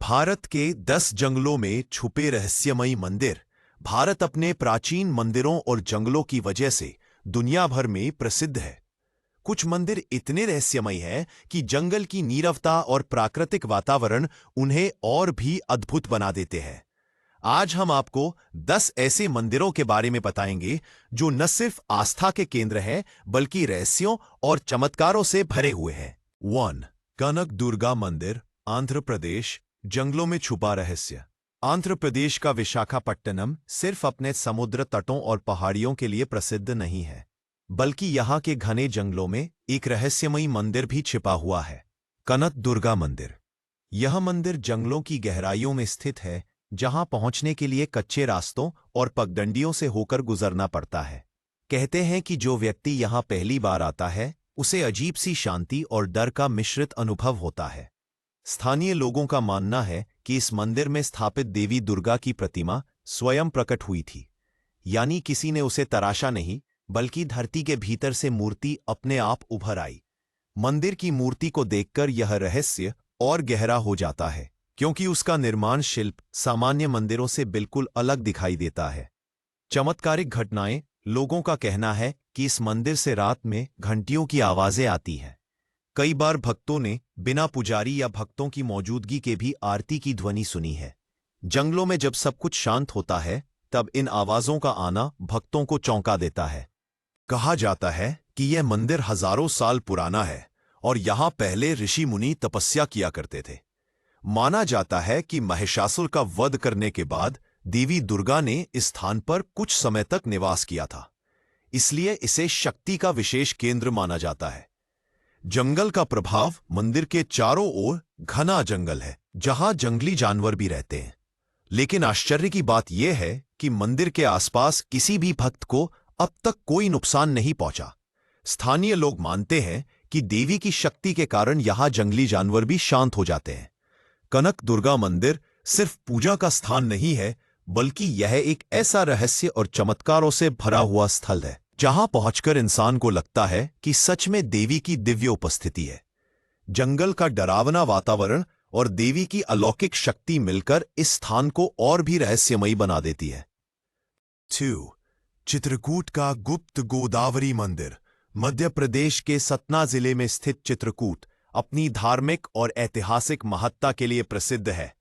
भारत के 10 जंगलों में छुपे रहस्यमयी मंदिर। भारत अपने प्राचीन मंदिरों और जंगलों की वजह से दुनिया भर में प्रसिद्ध है। कुछ मंदिर इतने रहस्यमयी हैं कि जंगल की नीरवता और प्राकृतिक वातावरण उन्हें और भी अद्भुत बना देते हैं। आज हम आपको 10 ऐसे मंदिरों के बारे में बताएंगे जो न सिर्फ आस्था के केंद्र हैं बल्कि रहस्यों और चमत्कारों से भरे हुए हैं। 1. कनक दुर्गा मंदिर, आंध्र प्रदेश। जंगलों में छुपा रहस्य। आंध्र प्रदेश का विशाखापट्टनम सिर्फ अपने समुद्र तटों और पहाड़ियों के लिए प्रसिद्ध नहीं है, बल्कि यहाँ के घने जंगलों में एक रहस्यमयी मंदिर भी छिपा हुआ है, कनक दुर्गा मंदिर। यह मंदिर जंगलों की गहराइयों में स्थित है, जहां पहुंचने के लिए कच्चे रास्तों और पगडंडियों से होकर गुजरना पड़ता है। कहते हैं कि जो व्यक्ति यहां पहली बार आता है, उसे अजीब सी शांति और डर का मिश्रित अनुभव होता है। स्थानीय लोगों का मानना है कि इस मंदिर में स्थापित देवी दुर्गा की प्रतिमा स्वयं प्रकट हुई थी, यानी किसी ने उसे तराशा नहीं, बल्कि धरती के भीतर से मूर्ति अपने आप उभर आई। मंदिर की मूर्ति को देखकर यह रहस्य और गहरा हो जाता है, क्योंकि उसका निर्माण शिल्प सामान्य मंदिरों से बिल्कुल अलग दिखाई देता है। चमत्कारिक घटनाएं। लोगों का कहना है कि इस मंदिर से रात में घंटियों की आवाजें आती हैं। कई बार भक्तों ने बिना पुजारी या भक्तों की मौजूदगी के भी आरती की ध्वनि सुनी है। जंगलों में जब सब कुछ शांत होता है, तब इन आवाजों का आना भक्तों को चौंका देता है। कहा जाता है कि यह मंदिर हजारों साल पुराना है और यहां पहले ऋषि मुनि तपस्या किया करते थे। माना जाता है कि महिषासुर का वध करने के बाद देवी दुर्गा ने इस स्थान पर कुछ समय तक निवास किया था, इसलिए इसे शक्ति का विशेष केंद्र माना जाता है। जंगल का प्रभाव। मंदिर के चारों ओर घना जंगल है, जहां जंगली जानवर भी रहते हैं। लेकिन आश्चर्य की बात यह है कि मंदिर के आसपास किसी भी भक्त को अब तक कोई नुकसान नहीं पहुंचा। स्थानीय लोग मानते हैं कि देवी की शक्ति के कारण यहां जंगली जानवर भी शांत हो जाते हैं। कनक दुर्गा मंदिर सिर्फ पूजा का स्थान नहीं है, बल्कि यह एक ऐसा रहस्य और चमत्कारों से भरा हुआ स्थल है जहां पहुंचकर इंसान को लगता है कि सच में देवी की दिव्य उपस्थिति है। जंगल का डरावना वातावरण और देवी की अलौकिक शक्ति मिलकर इस स्थान को और भी रहस्यमयी बना देती है। 2. चित्रकूट का गुप्त गोदावरी मंदिर। मध्य प्रदेश के सतना जिले में स्थित चित्रकूट अपनी धार्मिक और ऐतिहासिक महत्ता के लिए प्रसिद्ध है।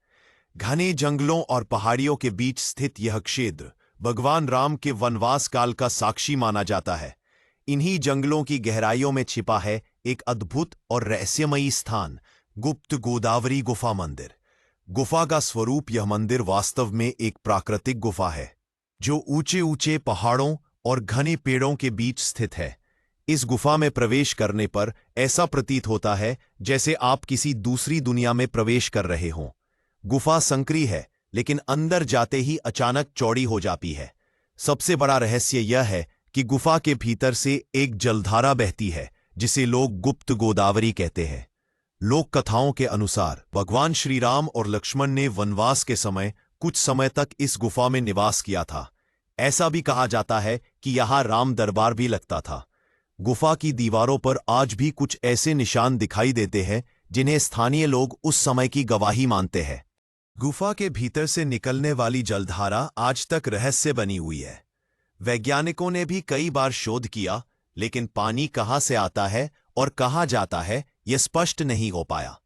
घने जंगलों और पहाड़ियों के बीच स्थित यह क्षेत्र भगवान राम के वनवास काल का साक्षी माना जाता है। इन्हीं जंगलों की गहराइयों में छिपा है एक अद्भुत और रहस्यमयी स्थान, गुप्त गोदावरी गुफा मंदिर। गुफा का स्वरूप। यह मंदिर वास्तव में एक प्राकृतिक गुफा है, जो ऊंचे ऊंचे पहाड़ों और घने पेड़ों के बीच स्थित है। इस गुफा में प्रवेश करने पर ऐसा प्रतीत होता है जैसे आप किसी दूसरी दुनिया में प्रवेश कर रहे हों। गुफा संकरी है, लेकिन अंदर जाते ही अचानक चौड़ी हो जाती है। सबसे बड़ा रहस्य यह है कि गुफा के भीतर से एक जलधारा बहती है, जिसे लोग गुप्त गोदावरी कहते हैं। लोक कथाओं के अनुसार भगवान श्री राम और लक्ष्मण ने वनवास के समय कुछ समय तक इस गुफा में निवास किया था। ऐसा भी कहा जाता है कि यहां राम दरबार भी लगता था। गुफा की दीवारों पर आज भी कुछ ऐसे निशान दिखाई देते हैं जिन्हें स्थानीय लोग उस समय की गवाही मानते हैं। गुफा के भीतर से निकलने वाली जलधारा आज तक रहस्य बनी हुई है। वैज्ञानिकों ने भी कई बार शोध किया, लेकिन पानी कहां से आता है और कहां जाता है, यह स्पष्ट नहीं हो पाया।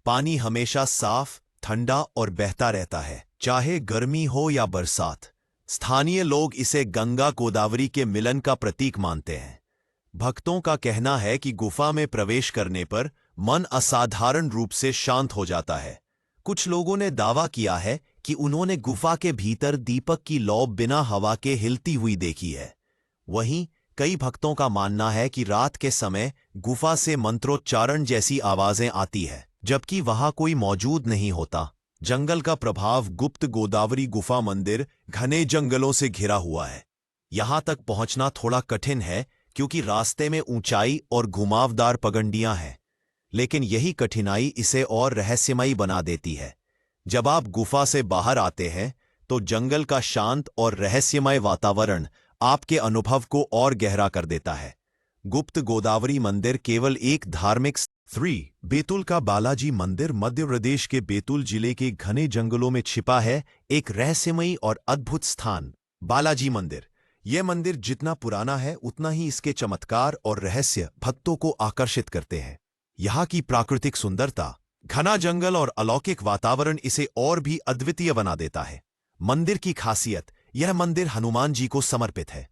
पानी हमेशा साफ, ठंडा और बहता रहता है, चाहे गर्मी हो या बरसात। स्थानीय लोग इसे गंगा गोदावरी के मिलन का प्रतीक मानते हैं। भक्तों का कहना है कि गुफा में प्रवेश करने पर मन असाधारण रूप से शांत हो जाता है। कुछ लोगों ने दावा किया है कि उन्होंने गुफा के भीतर दीपक की लौ बिना हवा के हिलती हुई देखी है। वहीं कई भक्तों का मानना है कि रात के समय गुफा से मंत्रोच्चारण जैसी आवाजें आती है, जबकि वहां कोई मौजूद नहीं होता। जंगल का प्रभाव। गुप्त गोदावरी गुफा मंदिर घने जंगलों से घिरा हुआ है। यहां तक पहुंचना थोड़ा कठिन है, क्योंकि रास्ते में ऊंचाई और घुमावदार पगडंडियां हैं। लेकिन यही कठिनाई इसे और रहस्यमयी बना देती है। जब आप गुफा से बाहर आते हैं, तो जंगल का शांत और रहस्यमय वातावरण आपके अनुभव को और गहरा कर देता है। गुप्त गोदावरी मंदिर केवल एक धार्मिक 3. बैतूल का बालाजी मंदिर मध्य प्रदेश के बैतूल जिले के घने जंगलों में छिपा है एक रहस्यमयी और अद्भुत स्थान। बालाजी मंदिर। यह मंदिर जितना पुराना है उतना ही इसके चमत्कार और रहस्य भक्तों को आकर्षित करते हैं। यहाँ की प्राकृतिक सुंदरता, घना जंगल और अलौकिक वातावरण इसे और भी अद्वितीय बना देता है। मंदिर की खासियत, यह मंदिर हनुमान जी को समर्पित है।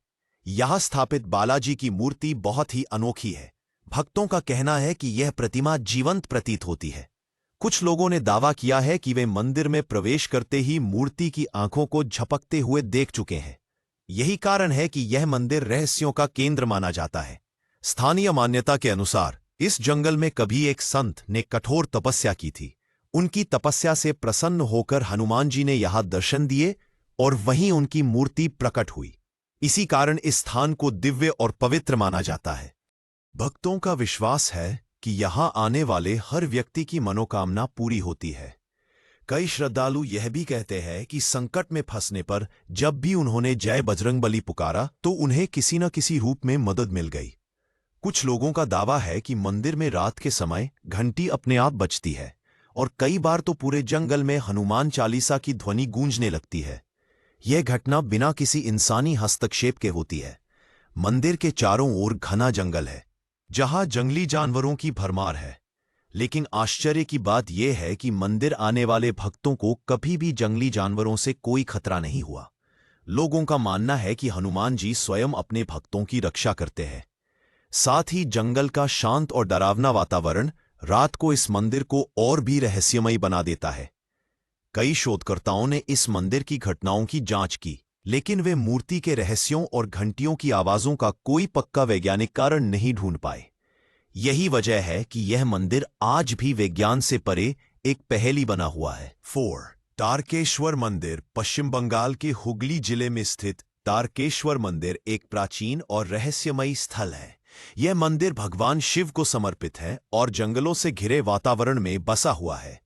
यहाँ स्थापित बालाजी की मूर्ति बहुत ही अनोखी है। भक्तों का कहना है कि यह प्रतिमा जीवंत प्रतीत होती है। कुछ लोगों ने दावा किया है कि वे मंदिर में प्रवेश करते ही मूर्ति की आंखों को झपकते हुए देख चुके हैं। यही कारण है कि यह मंदिर रहस्यों का केंद्र माना जाता है। स्थानीय मान्यता के अनुसार इस जंगल में कभी एक संत ने कठोर तपस्या की थी। उनकी तपस्या से प्रसन्न होकर हनुमान जी ने यहां दर्शन दिए और वहीं उनकी मूर्ति प्रकट हुई। इसी कारण इस स्थान को दिव्य और पवित्र माना जाता है। भक्तों का विश्वास है कि यहां आने वाले हर व्यक्ति की मनोकामना पूरी होती है। कई श्रद्धालु यह भी कहते हैं कि संकट में फंसने पर जब भी उन्होंने जय बजरंगबली पुकारा तो उन्हें किसी न किसी रूप में मदद मिल गई। कुछ लोगों का दावा है कि मंदिर में रात के समय घंटी अपने आप बजती है और कई बार तो पूरे जंगल में हनुमान चालीसा की ध्वनि गूंजने लगती है। यह घटना बिना किसी इंसानी हस्तक्षेप के होती है। मंदिर के चारों ओर घना जंगल है जहां जंगली जानवरों की भरमार है, लेकिन आश्चर्य की बात यह है कि मंदिर आने वाले भक्तों को कभी भी जंगली जानवरों से कोई खतरा नहीं हुआ। लोगों का मानना है कि हनुमान जी स्वयं अपने भक्तों की रक्षा करते हैं। साथ ही जंगल का शांत और डरावना वातावरण रात को इस मंदिर को और भी रहस्यमयी बना देता है। कई शोधकर्ताओं ने इस मंदिर की घटनाओं की जांच की, लेकिन वे मूर्ति के रहस्यों और घंटियों की आवाजों का कोई पक्का वैज्ञानिक कारण नहीं ढूंढ पाए। यही वजह है कि यह मंदिर आज भी विज्ञान से परे एक पहेली बना हुआ है। 4. तारकेश्वर मंदिर। पश्चिम बंगाल के हुगली जिले में स्थित तारकेश्वर मंदिर एक प्राचीन और रहस्यमयी स्थल है। यह मंदिर भगवान शिव को समर्पित है और जंगलों से घिरे वातावरण में बसा हुआ है।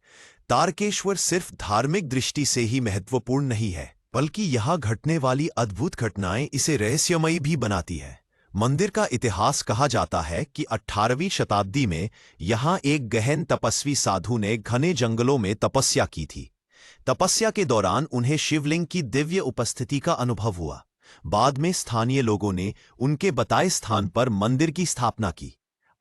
तारकेश्वर सिर्फ धार्मिक दृष्टि से ही महत्वपूर्ण नहीं है, बल्कि यहां घटने वाली अद्भुत घटनाएं इसे रहस्यमयी भी बनाती है। मंदिर का इतिहास कहा जाता है कि 18वीं शताब्दी में यहां एक गहन तपस्वी साधु ने घने जंगलों में तपस्या की थी। तपस्या के दौरान उन्हें शिवलिंग की दिव्य उपस्थिति का अनुभव हुआ। बाद में स्थानीय लोगों ने उनके बताए स्थान पर मंदिर की स्थापना की।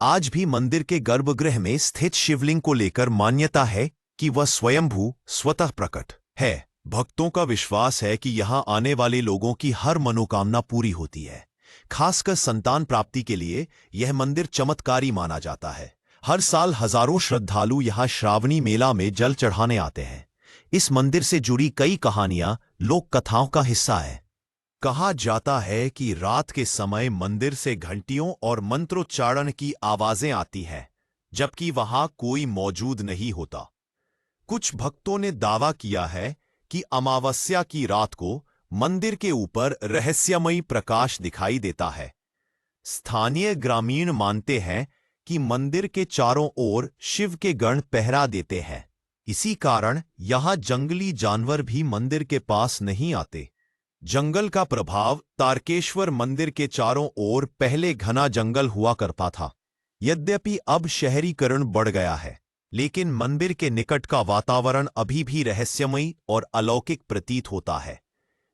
आज भी मंदिर के गर्भगृह में स्थित शिवलिंग को लेकर मान्यता है कि वह स्वयंभू स्वतः प्रकट है। भक्तों का विश्वास है कि यहां आने वाले लोगों की हर मनोकामना पूरी होती है। खासकर संतान प्राप्ति के लिए यह मंदिर चमत्कारी माना जाता है। हर साल हजारों श्रद्धालु यहां श्रावणी मेला में जल चढ़ाने आते हैं। इस मंदिर से जुड़ी कई कहानियां लोक कथाओं का हिस्सा है। कहा जाता है कि रात के समय मंदिर से घंटियों और मंत्रोच्चारण की आवाजें आती हैं, जबकि वहां कोई मौजूद नहीं होता। कुछ भक्तों ने दावा किया है कि अमावस्या की रात को मंदिर के ऊपर रहस्यमयी प्रकाश दिखाई देता है। स्थानीय ग्रामीण मानते हैं कि मंदिर के चारों ओर शिव के गण पहरा देते हैं। इसी कारण यहां जंगली जानवर भी मंदिर के पास नहीं आते। जंगल का प्रभाव। तारकेश्वर मंदिर के चारों ओर पहले घना जंगल हुआ करता था। यद्यपि अब शहरीकरण बढ़ गया है, लेकिन मंदिर के निकट का वातावरण अभी भी रहस्यमयी और अलौकिक प्रतीत होता है।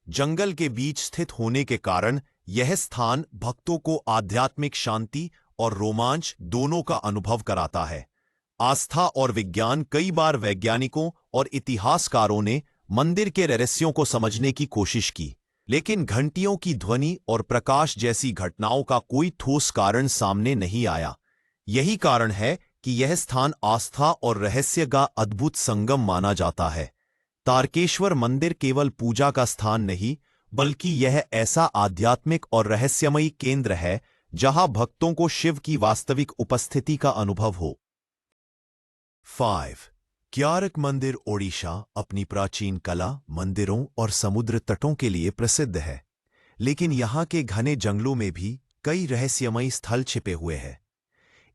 जंगल के बीच स्थित होने के कारण यह स्थान भक्तों को आध्यात्मिक शांति और रोमांच दोनों का अनुभव कराता है। आस्था और विज्ञान। कई बार वैज्ञानिकों और इतिहासकारों ने मंदिर के रहस्यों को समझने की कोशिश की, लेकिन घंटियों की ध्वनि और प्रकाश जैसी घटनाओं का कोई ठोस कारण सामने नहीं आया। यही कारण है कि यह स्थान आस्था और रहस्य का अद्भुत संगम माना जाता है। तारकेश्वर मंदिर केवल पूजा का स्थान नहीं, बल्कि यह ऐसा आध्यात्मिक और रहस्यमयी केंद्र है जहां भक्तों को शिव की वास्तविक उपस्थिति का अनुभव हो। 5. क्यारक मंदिर। ओडिशा अपनी प्राचीन कला, मंदिरों और समुद्र तटों के लिए प्रसिद्ध है, लेकिन यहां के घने जंगलों में भी कई रहस्यमयी स्थल छिपे हुए हैं।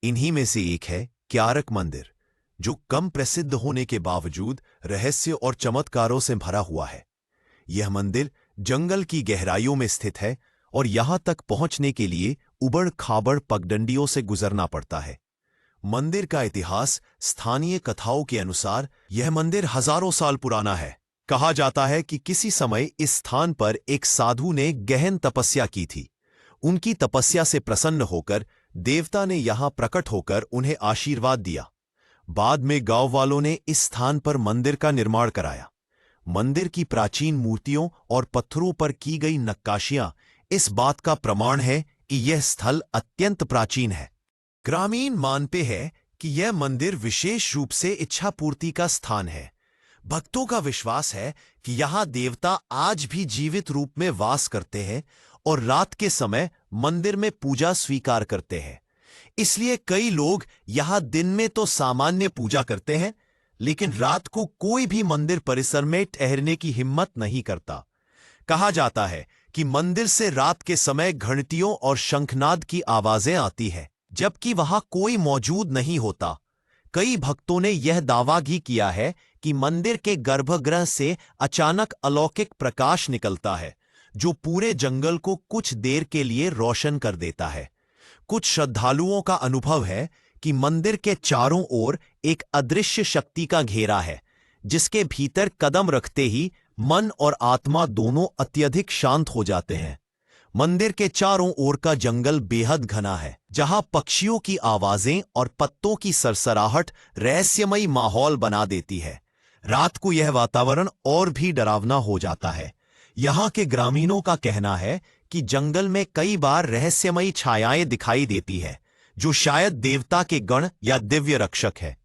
इन्हीं में से एक है क्यारक मंदिर, जो कम प्रसिद्ध होने के बावजूद रहस्य और चमत्कारों से भरा हुआ है। यह मंदिर जंगल की गहराइयों में स्थित है और यहां तक पहुंचने के लिए उबड़ खाबड़ पगडंडियों से गुजरना पड़ता है। मंदिर का इतिहास स्थानीय कथाओं के अनुसार यह मंदिर हजारों साल पुराना है। कहा जाता है कि किसी समय इस स्थान पर एक साधु ने गहन तपस्या की थी। उनकी तपस्या से प्रसन्न होकर देवता ने यहां प्रकट होकर उन्हें आशीर्वाद दिया। बाद में गांव वालों ने इस स्थान पर मंदिर का निर्माण कराया। मंदिर की प्राचीन मूर्तियों और पत्थरों पर की गई नक्काशियां इस बात का प्रमाण है कि यह स्थल अत्यंत प्राचीन है। ग्रामीण मानते हैं कि यह मंदिर विशेष रूप से इच्छा पूर्ति का स्थान है। भक्तों का विश्वास है कि यहां देवता आज भी जीवित रूप में वास करते हैं और रात के समय मंदिर में पूजा स्वीकार करते हैं। इसलिए कई लोग यहां दिन में तो सामान्य पूजा करते हैं, लेकिन रात को कोई भी मंदिर परिसर में ठहरने की हिम्मत नहीं करता। कहा जाता है कि मंदिर से रात के समय घंटियों और शंखनाद की आवाजें आती हैं, जबकि वहां कोई मौजूद नहीं होता। कई भक्तों ने यह दावा भी किया है कि मंदिर के गर्भगृह से अचानक अलौकिक प्रकाश निकलता है, जो पूरे जंगल को कुछ देर के लिए रोशन कर देता है। कुछ श्रद्धालुओं का अनुभव है कि मंदिर के चारों ओर एक अदृश्य शक्ति का घेरा है, जिसके भीतर कदम रखते ही मन और आत्मा दोनों अत्यधिक शांत हो जाते हैं। मंदिर के चारों ओर का जंगल बेहद घना है, जहां पक्षियों की आवाजें और पत्तों की सरसराहट रहस्यमयी माहौल बना देती है। रात को यह वातावरण और भी डरावना हो जाता है। यहां के ग्रामीणों का कहना है कि जंगल में कई बार रहस्यमयी छायाएं दिखाई देती है, जो शायद देवता के गण या दिव्य रक्षक है।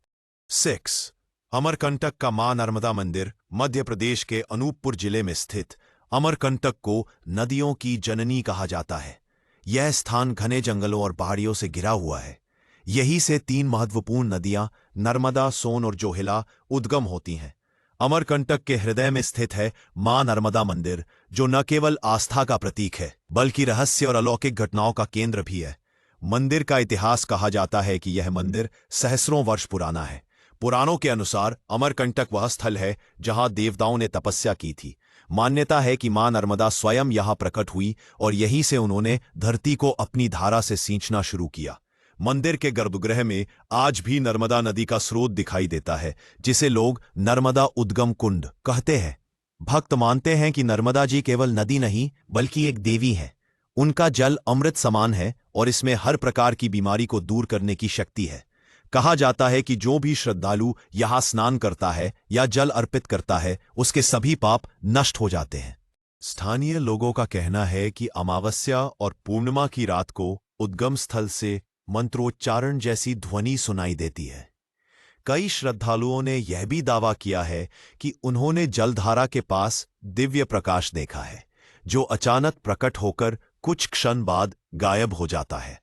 6. अमरकंटक का मां नर्मदा मंदिर मध्य प्रदेश के अनूपपुर जिले में स्थित अमरकंटक को नदियों की जननी कहा जाता है। यह स्थान घने जंगलों और पहाड़ियों से घिरा हुआ है। यहीं से 3 महत्वपूर्ण नदियां नर्मदा, सोन और जोहिला उद्गम होती हैं। अमरकंटक के हृदय में स्थित है मां नर्मदा मंदिर, जो न केवल आस्था का प्रतीक है, बल्कि रहस्य और अलौकिक घटनाओं का केंद्र भी है। मंदिर का इतिहास कहा जाता है कि यह मंदिर सहस्रों वर्ष पुराना है। पुराणों के अनुसार अमरकंटक वह स्थल है जहां देवताओं ने तपस्या की थी। मान्यता है कि मां नर्मदा स्वयं यहां प्रकट हुई और यहीं से उन्होंने धरती को अपनी धारा से सींचना शुरू किया। मंदिर के गर्भगृह में आज भी नर्मदा नदी का स्रोत दिखाई देता है, जिसे लोग नर्मदा उद्गम कुंड कहते हैं। भक्त मानते हैं कि नर्मदा जी केवल नदी नहीं, बल्कि एक देवी है। उनका जल अमृत समान है और इसमें हर प्रकार की बीमारी को दूर करने की शक्ति है। कहा जाता है कि जो भी श्रद्धालु यहां स्नान करता है या जल अर्पित करता है, उसके सभी पाप नष्ट हो जाते हैं। स्थानीय लोगों का कहना है कि अमावस्या और पूर्णिमा की रात को उद्गम स्थल से मंत्रोच्चारण जैसी ध्वनि सुनाई देती है। कई श्रद्धालुओं ने यह भी दावा किया है कि उन्होंने जलधारा के पास दिव्य प्रकाश देखा है, जो अचानक प्रकट होकर कुछ क्षण बाद गायब हो जाता है।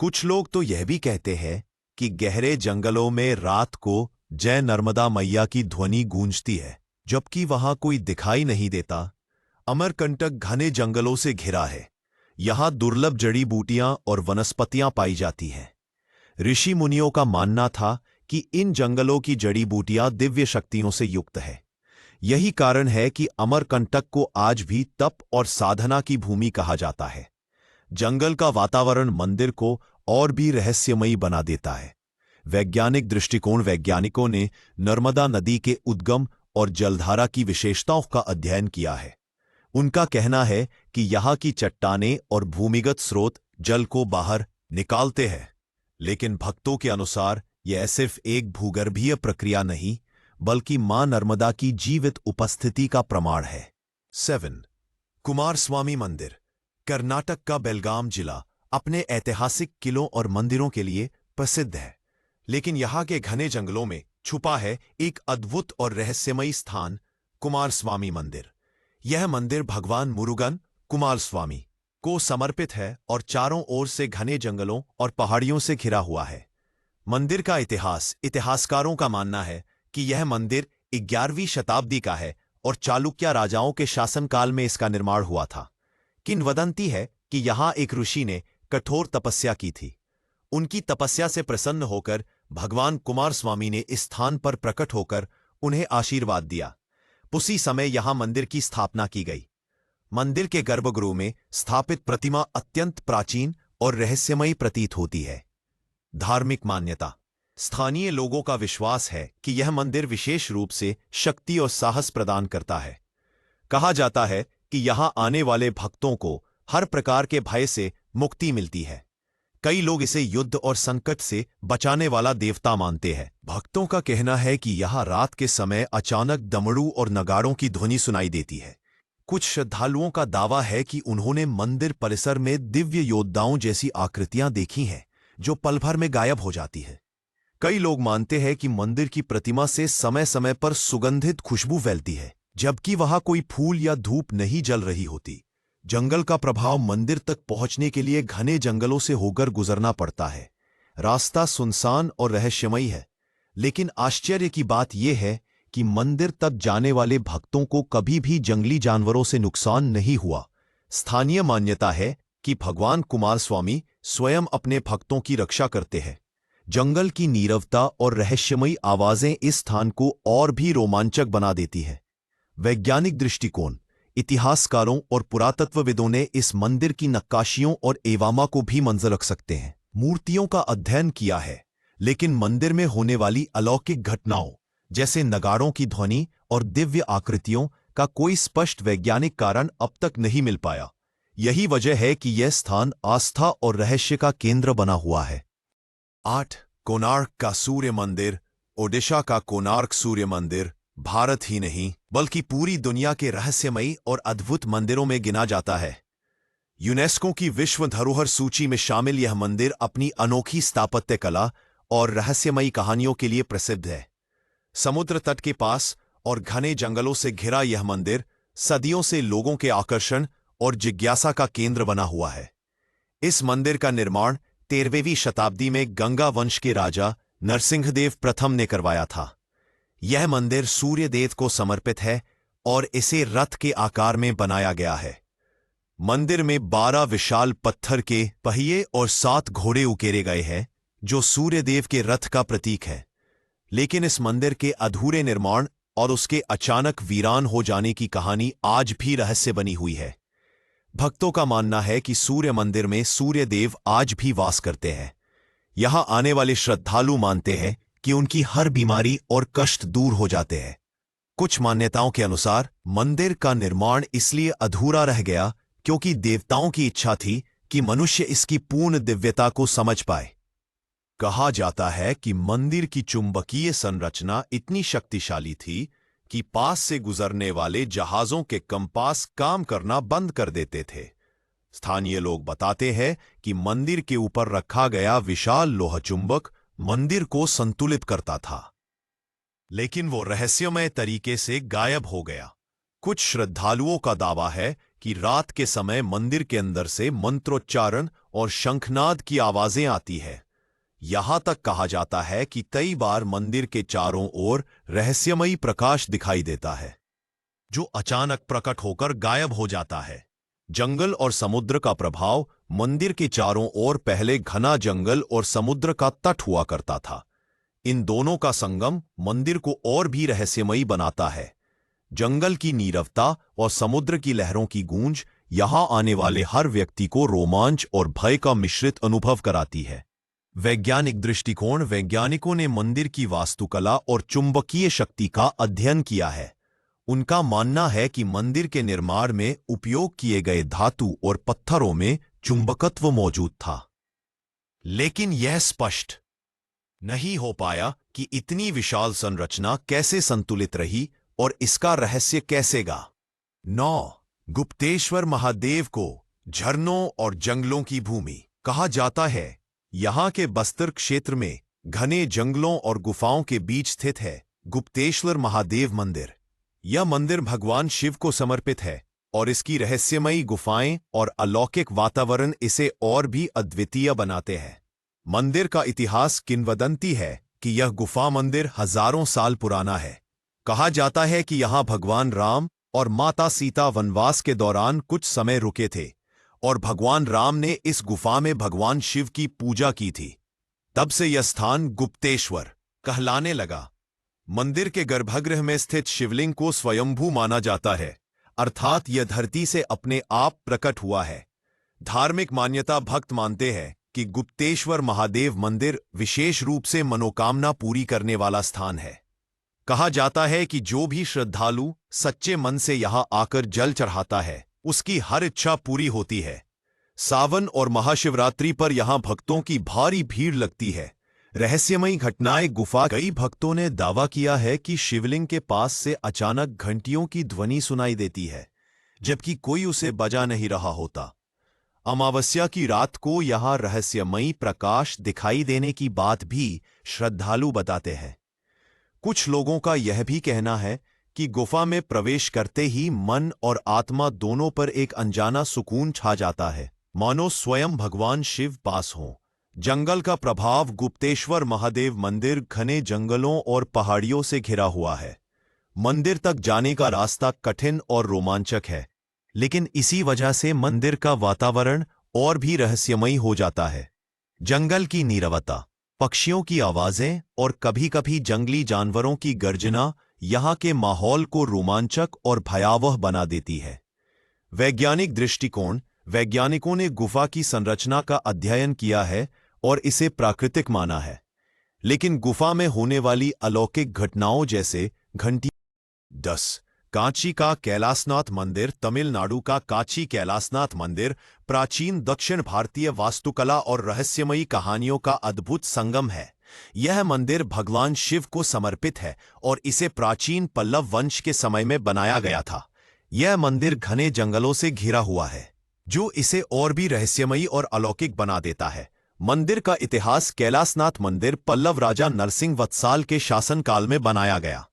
कुछ लोग तो यह भी कहते हैं कि गहरे जंगलों में रात को जय नर्मदा मैया की ध्वनि गूंजती है, जबकि वहां कोई दिखाई नहीं देता। अमरकंटक घने जंगलों से घिरा है। यहां दुर्लभ जड़ी बूटियां और वनस्पतियां पाई जाती हैं। ऋषि मुनियों का मानना था कि इन जंगलों की जड़ी बूटियां दिव्य शक्तियों से युक्त है। यही कारण है कि अमरकंटक को आज भी तप और साधना की भूमि कहा जाता है। जंगल का वातावरण मंदिर को और भी रहस्यमयी बना देता है। वैज्ञानिक दृष्टिकोण वैज्ञानिकों ने नर्मदा नदी के उद्गम और जलधारा की विशेषताओं का अध्ययन किया है। उनका कहना है कि यहाँ की चट्टानें और भूमिगत स्रोत जल को बाहर निकालते हैं, लेकिन भक्तों के अनुसार यह सिर्फ एक भूगर्भीय प्रक्रिया नहीं, बल्कि मां नर्मदा की जीवित उपस्थिति का प्रमाण है। 7. कुमारस्वामी मंदिर कर्नाटक का बेलगाम जिला अपने ऐतिहासिक किलों और मंदिरों के लिए प्रसिद्ध है, लेकिन यहाँ के घने जंगलों में छुपा है एक अद्भुत और रहस्यमयी स्थान, कुमारस्वामी मंदिर। यह मंदिर भगवान मुरुगन कुमारस्वामी को समर्पित है और चारों ओर से घने जंगलों और पहाड़ियों से घिरा हुआ है। मंदिर का इतिहासकारों का मानना है कि यह मंदिर 11वीं शताब्दी का है और चालुक्य राजाओं के शासनकाल में इसका निर्माण हुआ था। किंवदंती है कि यहां एक ऋषि ने कठोर तपस्या की थी। उनकी तपस्या से प्रसन्न होकर भगवान कुमारस्वामी ने इस स्थान पर प्रकट होकर उन्हें आशीर्वाद दिया। उसी समय यहां मंदिर की स्थापना की गई। मंदिर के गर्भगृह में स्थापित प्रतिमा अत्यंत प्राचीन और रहस्यमयी प्रतीत होती है। धार्मिक मान्यता। स्थानीय लोगों का विश्वास है कि यह मंदिर विशेष रूप से शक्ति और साहस प्रदान करता है। कहा जाता है कि यहां आने वाले भक्तों को हर प्रकार के भय से मुक्ति मिलती है। कई लोग इसे युद्ध और संकट से बचाने वाला देवता मानते हैं। भक्तों का कहना है कि यहां रात के समय अचानक दमड़ू और नगाड़ों की ध्वनि सुनाई देती है। कुछ श्रद्धालुओं का दावा है कि उन्होंने मंदिर परिसर में दिव्य योद्धाओं जैसी आकृतियां देखी हैं, जो पल भर में गायब हो जाती है। कई लोग मानते हैं कि मंदिर की प्रतिमा से समय समय पर सुगंधित खुशबू फैलती है, जबकि वहां कोई फूल या धूप नहीं जल रही होती। जंगल का प्रभाव। मंदिर तक पहुंचने के लिए घने जंगलों से होकर गुजरना पड़ता है। रास्ता सुनसान और रहस्यमयी है, लेकिन आश्चर्य की बात यह है कि मंदिर तक जाने वाले भक्तों को कभी भी जंगली जानवरों से नुकसान नहीं हुआ। स्थानीय मान्यता है कि भगवान कुमारस्वामी स्वयं अपने भक्तों की रक्षा करते हैं। जंगल की नीरवता और रहस्यमयी आवाजें इस स्थान को और भी रोमांचक बना देती है। वैज्ञानिक दृष्टिकोण। इतिहासकारों और पुरातत्वविदों ने इस मंदिर की नक्काशियों और एवामा को भी मंजर रख सकते हैं। मूर्तियों का अध्ययन किया है, लेकिन मंदिर में होने वाली अलौकिक घटनाओं जैसे नगाड़ों की ध्वनि और दिव्य आकृतियों का कोई स्पष्ट वैज्ञानिक कारण अब तक नहीं मिल पाया। यही वजह है कि यह स्थान आस्था और रहस्य का केंद्र बना हुआ है। 8. कोणार्क का सूर्य मंदिर। ओडिशा का कोणार्क सूर्य मंदिर भारत ही नहीं बल्कि पूरी दुनिया के रहस्यमयी और अद्भुत मंदिरों में गिना जाता है। यूनेस्को की विश्व धरोहर सूची में शामिल यह मंदिर अपनी अनोखी स्थापत्य कला और रहस्यमयी कहानियों के लिए प्रसिद्ध है। समुद्र तट के पास और घने जंगलों से घिरा यह मंदिर सदियों से लोगों के आकर्षण और जिज्ञासा का केंद्र बना हुआ है। इस मंदिर का निर्माण 13वीं शताब्दी में गंगा वंश के राजा नरसिंहदेव प्रथम ने करवाया था। यह मंदिर सूर्यदेव को समर्पित है और इसे रथ के आकार में बनाया गया है। मंदिर में 12 विशाल पत्थर के पहिए और 7 घोड़े उकेरे गए हैं, जो सूर्यदेव के रथ का प्रतीक है। लेकिन इस मंदिर के अधूरे निर्माण और उसके अचानक वीरान हो जाने की कहानी आज भी रहस्य बनी हुई है। भक्तों का मानना है कि सूर्य मंदिर में सूर्यदेव आज भी वास करते हैं। यहां आने वाले श्रद्धालु मानते हैं कि उनकी हर बीमारी और कष्ट दूर हो जाते हैं। कुछ मान्यताओं के अनुसार मंदिर का निर्माण इसलिए अधूरा रह गया क्योंकि देवताओं की इच्छा थी कि मनुष्य इसकी पूर्ण दिव्यता को समझ पाए। कहा जाता है कि मंदिर की चुंबकीय संरचना इतनी शक्तिशाली थी कि पास से गुजरने वाले जहाजों के कंपास काम करना बंद कर देते थे। स्थानीय लोग बताते हैं कि मंदिर के ऊपर रखा गया विशाल लोह चुंबक मंदिर को संतुलित करता था, लेकिन वो रहस्यमय तरीके से गायब हो गया। कुछ श्रद्धालुओं का दावा है कि रात के समय मंदिर के अंदर से मंत्रोच्चारण और शंखनाद की आवाजें आती है। यहां तक कहा जाता है कि कई बार मंदिर के चारों ओर रहस्यमयी प्रकाश दिखाई देता है, जो अचानक प्रकट होकर गायब हो जाता है। जंगल और समुद्र का प्रभाव। मंदिर के चारों ओर पहले घना जंगल और समुद्र का तट हुआ करता था। इन दोनों का संगम मंदिर को और भी रहस्यमयी बनाता है। जंगल की नीरवता और समुद्र की लहरों की गूंज यहां आने वाले हर व्यक्ति को रोमांच और भय का मिश्रित अनुभव कराती है। वैज्ञानिक दृष्टिकोण। वैज्ञानिकों ने मंदिर की वास्तुकला और चुंबकीय शक्ति का अध्ययन किया है। उनका मानना है कि मंदिर के निर्माण में उपयोग किए गए धातु और पत्थरों में चुंबकत्व मौजूद था, लेकिन यह स्पष्ट नहीं हो पाया कि इतनी विशाल संरचना कैसे संतुलित रही और इसका रहस्य कैसे गा। 9. गुप्तेश्वर महादेव को झरनों और जंगलों की भूमि कहा जाता है। यहां के बस्तर क्षेत्र में घने जंगलों और गुफाओं के बीच स्थित है गुप्तेश्वर महादेव मंदिर। यह मंदिर भगवान शिव को समर्पित है और इसकी रहस्यमयी गुफाएं और अलौकिक वातावरण इसे और भी अद्वितीय बनाते हैं। मंदिर का इतिहास। किंवदंती है कि यह गुफा मंदिर हजारों साल पुराना है। कहा जाता है कि यहां भगवान राम और माता सीता वनवास के दौरान कुछ समय रुके थे और भगवान राम ने इस गुफा में भगवान शिव की पूजा की थी। तब से यह स्थान गुप्तेश्वर कहलाने लगा। मंदिर के गर्भगृह में स्थित शिवलिंग को स्वयंभू माना जाता है, अर्थात यह धरती से अपने आप प्रकट हुआ है। धार्मिक मान्यता। भक्त मानते हैं कि गुप्तेश्वर महादेव मंदिर विशेष रूप से मनोकामना पूरी करने वाला स्थान है। कहा जाता है कि जो भी श्रद्धालु सच्चे मन से यहां आकर जल चढ़ाता है, उसकी हर इच्छा पूरी होती है। सावन और महाशिवरात्रि पर यहां भक्तों की भारी भीड़ लगती है। रहस्यमयी घटनाएं गुफा। कई भक्तों ने दावा किया है कि शिवलिंग के पास से अचानक घंटियों की ध्वनि सुनाई देती है, जबकि कोई उसे बजा नहीं रहा होता। अमावस्या की रात को यहां रहस्यमयी प्रकाश दिखाई देने की बात भी श्रद्धालु बताते हैं। कुछ लोगों का यह भी कहना है कि गुफा में प्रवेश करते ही मन और आत्मा दोनों पर एक अनजाना सुकून छा जाता है, मानो स्वयं भगवान शिव पास हों। जंगल का प्रभाव। गुप्तेश्वर महादेव मंदिर घने जंगलों और पहाड़ियों से घिरा हुआ है। मंदिर तक जाने का रास्ता कठिन और रोमांचक है, लेकिन इसी वजह से मंदिर का वातावरण और भी रहस्यमयी हो जाता है। जंगल की नीरवता, पक्षियों की आवाजें और कभी-कभी जंगली जानवरों की गर्जना यहां के माहौल को रोमांचक और भयावह बना देती है। वैज्ञानिक दृष्टिकोण। वैज्ञानिकों ने गुफा की संरचना का अध्ययन किया है और इसे प्राकृतिक माना है, लेकिन गुफा में होने वाली अलौकिक घटनाओं जैसे घंटी। 10. कांची का कैलासनाथ मंदिर। तमिलनाडु का कांची कैलासनाथ मंदिर प्राचीन दक्षिण भारतीय वास्तुकला और रहस्यमयी कहानियों का अद्भुत संगम है। यह मंदिर भगवान शिव को समर्पित है और इसे प्राचीन पल्लव वंश के समय में बनाया गया था। यह मंदिर घने जंगलों से घिरा हुआ है, जो इसे और भी रहस्यमयी और अलौकिक बना देता है। मंदिर का इतिहास। कैलासनाथ मंदिर पल्लव राजा नरसिंह वत्साल के शासनकाल में बनाया गया।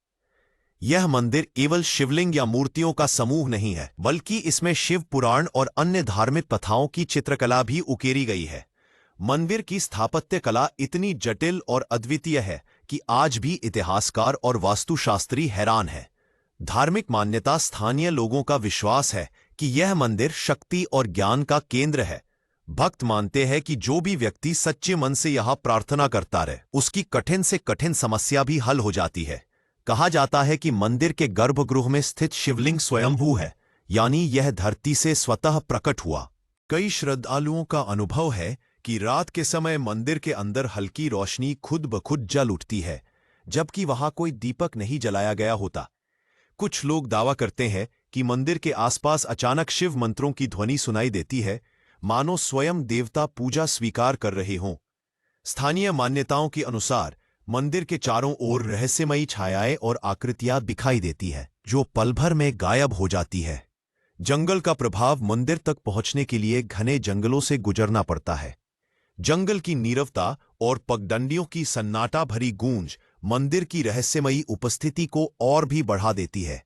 यह मंदिर केवल शिवलिंग या मूर्तियों का समूह नहीं है, बल्कि इसमें शिव पुराण और अन्य धार्मिक कथाओं की चित्रकला भी उकेरी गई है। मंदिर की स्थापत्य कला इतनी जटिल और अद्वितीय है कि आज भी इतिहासकार और वास्तुशास्त्री हैरान हैं। धार्मिक मान्यता। स्थानीय लोगों का विश्वास है कि यह मंदिर शक्ति और ज्ञान का केंद्र है। भक्त मानते हैं कि जो भी व्यक्ति सच्चे मन से यहां प्रार्थना करता रहे, उसकी कठिन से कठिन समस्या भी हल हो जाती है। कहा जाता है कि मंदिर के गर्भगृह में स्थित शिवलिंग स्वयंभू है, यानी यह धरती से स्वतः प्रकट हुआ। कई श्रद्धालुओं का अनुभव है कि रात के समय मंदिर के अंदर हल्की रोशनी खुद ब खुद जल उठती है, जबकि वहां कोई दीपक नहीं जलाया गया होता। कुछ लोग दावा करते हैं कि मंदिर के आसपास अचानक शिव मंत्रों की ध्वनि सुनाई देती है, मानो स्वयं देवता पूजा स्वीकार कर रहे हों। स्थानीय मान्यताओं के अनुसार मंदिर के चारों ओर रहस्यमयी छायाएं और आकृतियां दिखाई देती है, जो पल भर में गायब हो जाती है। जंगल का प्रभाव। मंदिर तक पहुंचने के लिए घने जंगलों से गुजरना पड़ता है। जंगल की नीरवता और पगडंडियों की सन्नाटा भरी गूंज मंदिर की रहस्यमयी उपस्थिति को और भी बढ़ा देती है।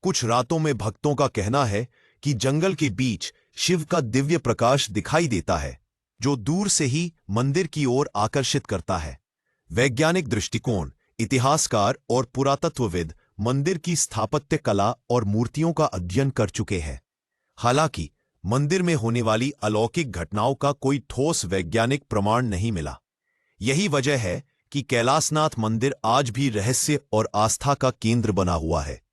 कुछ रातों में भक्तों का कहना है कि जंगल के बीच शिव का दिव्य प्रकाश दिखाई देता है, जो दूर से ही मंदिर की ओर आकर्षित करता है। वैज्ञानिक दृष्टिकोण। इतिहासकार और पुरातत्वविद मंदिर की स्थापत्य कला और मूर्तियों का अध्ययन कर चुके हैं। हालांकि मंदिर में होने वाली अलौकिक घटनाओं का कोई ठोस वैज्ञानिक प्रमाण नहीं मिला। यही वजह है कि कैलासनाथ मंदिर आज भी रहस्य और आस्था का केंद्र बना हुआ है।